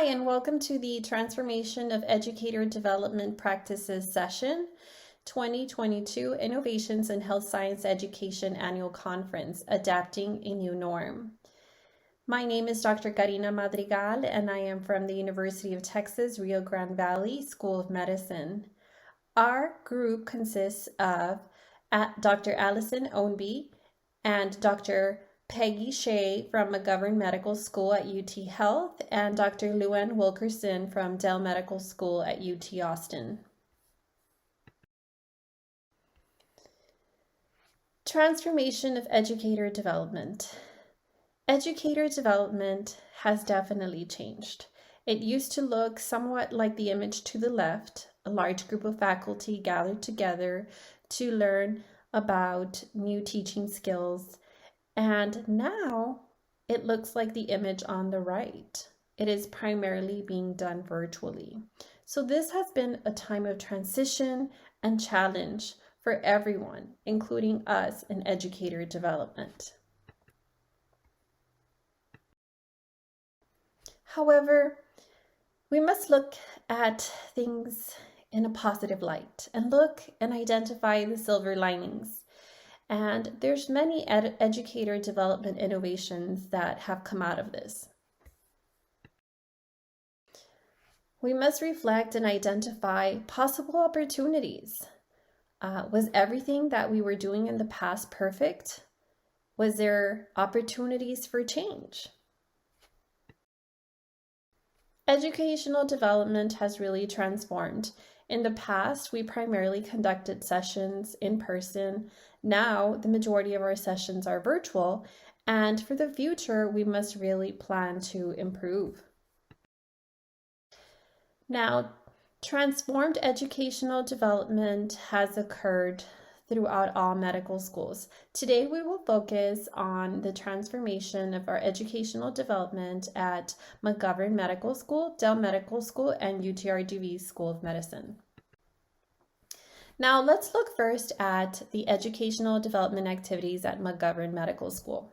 Hi, and welcome to the Transformation of Educator Development Practices session, 2022 Innovations in Health Science Education Annual Conference, Adapting a New Norm. My name is Dr. Karina Madrigal, and I am from the University of Texas, Rio Grande Valley School of Medicine. Our group consists of Dr. Allison Ownby and Dr. Peggy Shea from McGovern Medical School at UT Health, and Dr. Luann Wilkerson from Dell Medical School at UT Austin. Transformation of educator development. Educator development has definitely changed. It used to look somewhat like the image to the left, a large group of faculty gathered together to learn about new teaching skills. And now it looks like the image on the right. It is primarily being done virtually. So this has been a time of transition and challenge for everyone, including us in educator development. However, we must look at things in a positive light and look and identify the silver linings. And there's many educator development innovations that have come out of this. We must reflect and identify possible opportunities. Was everything that we were doing in the past perfect? Was there opportunities for change? Educational development has really transformed. In the past, we primarily conducted sessions in person. Now, the majority of our sessions are virtual, and for the future, we must really plan to improve. Now, transformed educational development has occurred throughout all medical schools. Today, we will focus on the transformation of our educational development at McGovern Medical School, Dell Medical School, and UTRGV School of Medicine. Now, let's look first at the educational development activities at McGovern Medical School.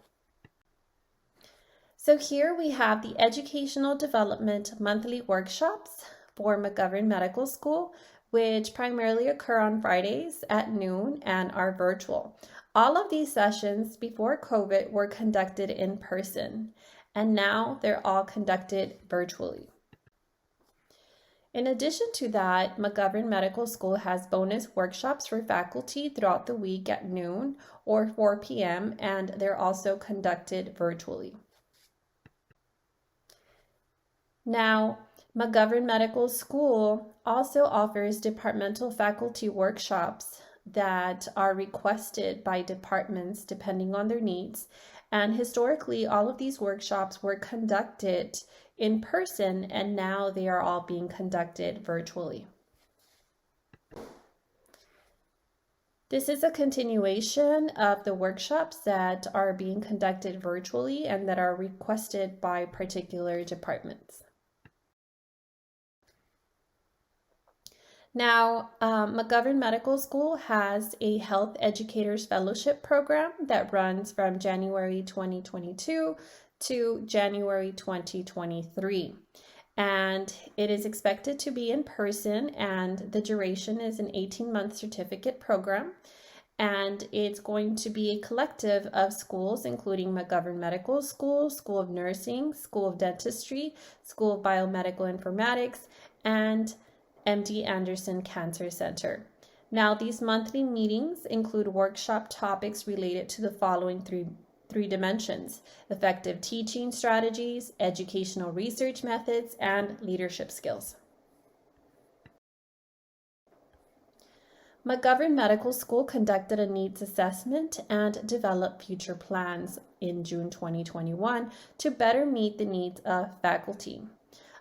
So here we have the educational development monthly workshops for McGovern Medical School, which primarily occur on Fridays at noon and are virtual. All of these sessions before COVID were conducted in person, and now they're all conducted virtually. In addition to that, McGovern Medical School has bonus workshops for faculty throughout the week at noon or 4 p.m., and they're also conducted virtually. Now, McGovern Medical School also offers departmental faculty workshops that are requested by departments depending on their needs. And historically, all of these workshops were conducted in person, and now they are all being conducted virtually. This is a continuation of the workshops that are being conducted virtually and that are requested by particular departments. Now, McGovern Medical School has a Health Educators Fellowship program that runs from January 2022 to January 2023. And it is expected to be in person, and the duration is an 18-month certificate program. And it's going to be a collective of schools, including McGovern Medical School, School of Nursing, School of Dentistry, School of Biomedical Informatics, and MD Anderson Cancer Center. Now, these monthly meetings include workshop topics related to the following three dimensions: effective teaching strategies, educational research methods, and leadership skills. McGovern Medical School conducted a needs assessment and developed future plans in June 2021 to better meet the needs of faculty.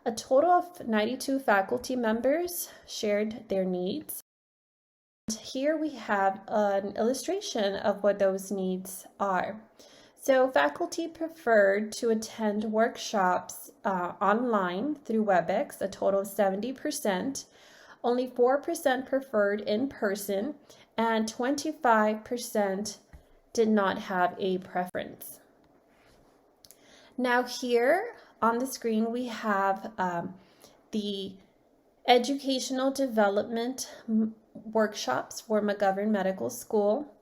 A total of 92 faculty members shared their needs. And here we have an illustration of what those needs are. So faculty preferred to attend workshops online through WebEx, a total of 70%. Only 4% preferred in person, and 25% did not have a preference. Now here on the screen we have the Educational Development workshops for McGovern Medical School.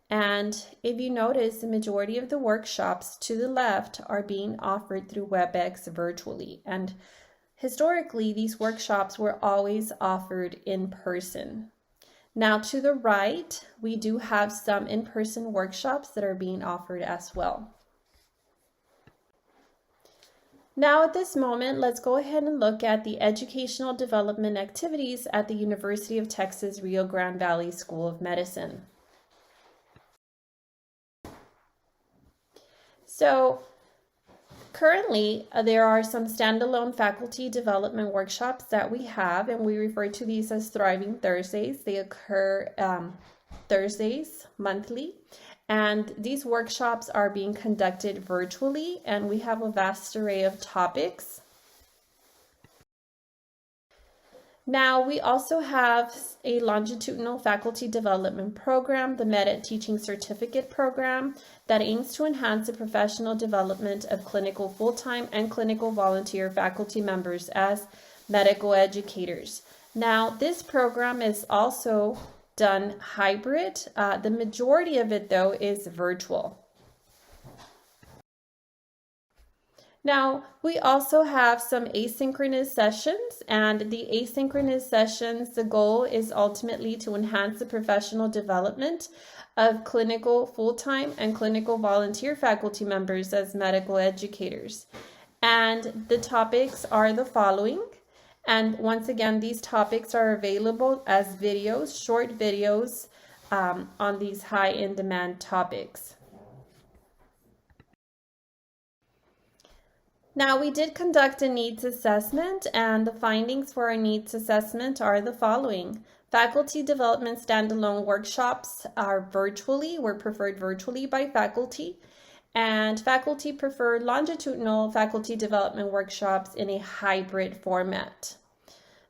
And if you notice, the majority of the workshops to the left are being offered through WebEx virtually. And historically, these workshops were always offered in person. Now to the right, we do have some in-person workshops that are being offered as well. Now at this moment, let's go ahead and look at the educational development activities at the University of Texas Rio Grande Valley School of Medicine. So currently, there are some standalone faculty development workshops that we have, and we refer to these as Thriving Thursdays. They occur Thursdays monthly. And these workshops are being conducted virtually, and we have a vast array of topics. Now, we also have a longitudinal faculty development program, the Med-Ed Teaching Certificate Program, that aims to enhance the professional development of clinical full-time and clinical volunteer faculty members as medical educators. Now, this program is also done hybrid. The majority of it, though, is virtual. Now, we also have some asynchronous sessions, and the asynchronous sessions, the goal is ultimately to enhance the professional development of clinical full-time and clinical volunteer faculty members as medical educators. And the topics are the following. And once again, these topics are available as videos, short videos on these high in demand topics. Now, we did conduct a needs assessment, and the findings for our needs assessment are the following. Faculty development standalone workshops were preferred virtually by faculty, and faculty preferred longitudinal faculty development workshops in a hybrid format.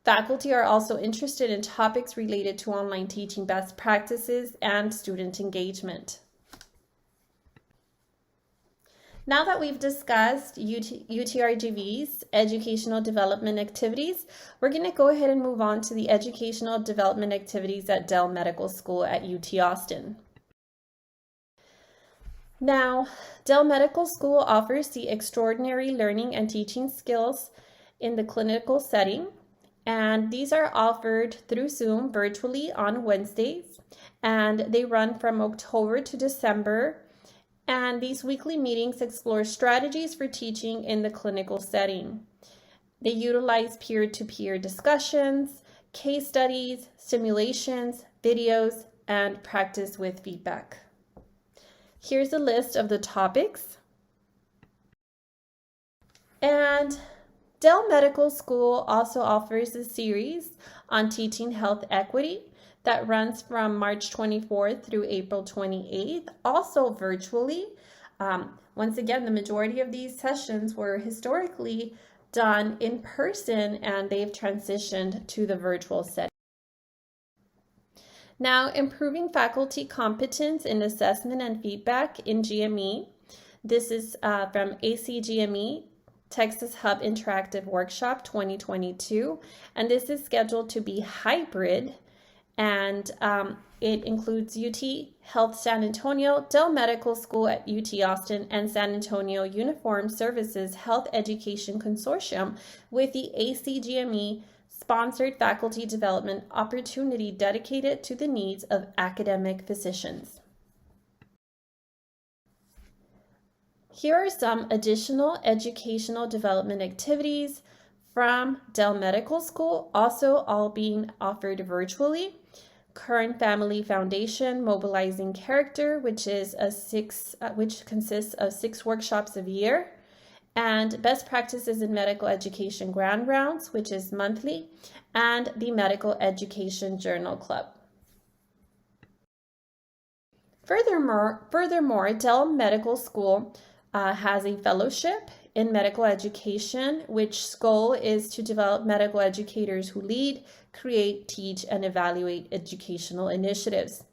Faculty are also interested in topics related to online teaching best practices and student engagement. Now that we've discussed UTRGV's educational development activities, we're going to go ahead and move on to the educational development activities at Dell Medical School at UT Austin. Now, Dell Medical School offers the extraordinary learning and teaching skills in the clinical setting, and these are offered through Zoom virtually on Wednesdays, and they run from October to December. And these weekly meetings explore strategies for teaching in the clinical setting. They utilize peer-to-peer discussions, case studies, simulations, videos, and practice with feedback. Here's a list of the topics. And Dell Medical School also offers a series on teaching health equity that runs from March 24th through April 28th, also virtually. Once again, the majority of these sessions were historically done in person, and they've transitioned to the virtual setting. Now, improving faculty competence in assessment and feedback in GME. This is from ACGME, Texas Hub Interactive Workshop 2022, and this is scheduled to be hybrid. And it includes UT Health San Antonio, Dell Medical School at UT Austin, and San Antonio Uniformed Services Health Education Consortium with the ACGME sponsored faculty development opportunity dedicated to the needs of academic physicians. Here are some additional educational development activities from Dell Medical School, also all being offered virtually. Current Family Foundation Mobilizing Character, which consists of 6 workshops a year, and Best Practices in Medical Education Grand Rounds, which is monthly, and the Medical Education Journal Club. Furthermore, Dell Medical School has a fellowship in medical education, which goal is to develop medical educators who lead, create, teach, and evaluate educational initiatives.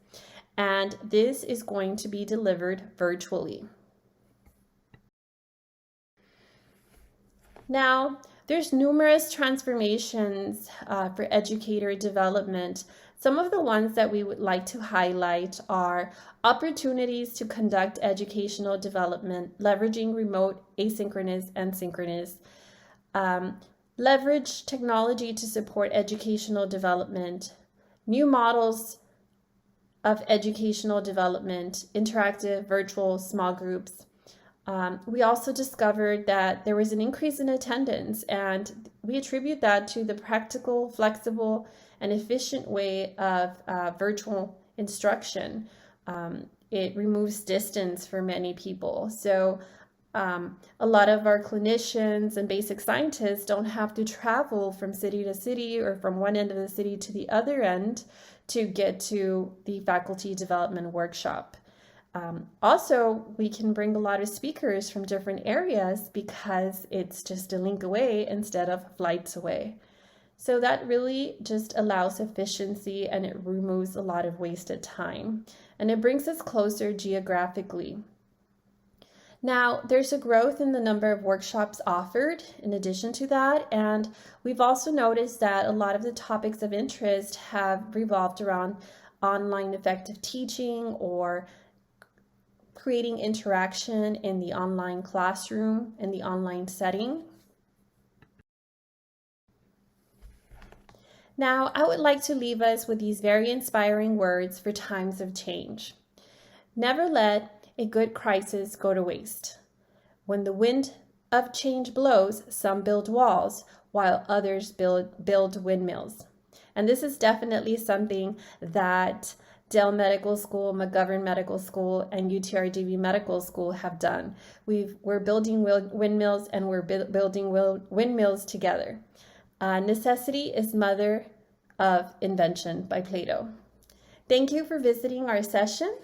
And this is going to be delivered virtually. Now, there's numerous transformations for educator development. Some of the ones that we would like to highlight are opportunities to conduct educational development, leveraging remote, asynchronous, and synchronous. Leverage technology to support educational development, new models of educational development, interactive, virtual, small groups. We also discovered that there was an increase in attendance, and we attribute that to the practical, flexible, and efficient way of virtual instruction. It removes distance for many people. So a lot of our clinicians and basic scientists don't have to travel from city to city or from one end of the city to the other end to get to the faculty development workshop. Also, we can bring a lot of speakers from different areas because it's just a link away instead of flights away. So that really just allows efficiency, and it removes a lot of wasted time, and it brings us closer geographically. Now, there's a growth in the number of workshops offered in addition to that, and we've also noticed that a lot of the topics of interest have revolved around online effective teaching or creating interaction in the online classroom, in the online setting. Now, I would like to leave us with these very inspiring words for times of change. Never let a good crisis go to waste. When the wind of change blows, some build walls, while others build windmills. And this is definitely something that Dell Medical School, McGovern Medical School, and UTRGV Medical School have done. We're building windmills, and we're building windmills together. Necessity is mother of invention by Plato. Thank you for visiting our session.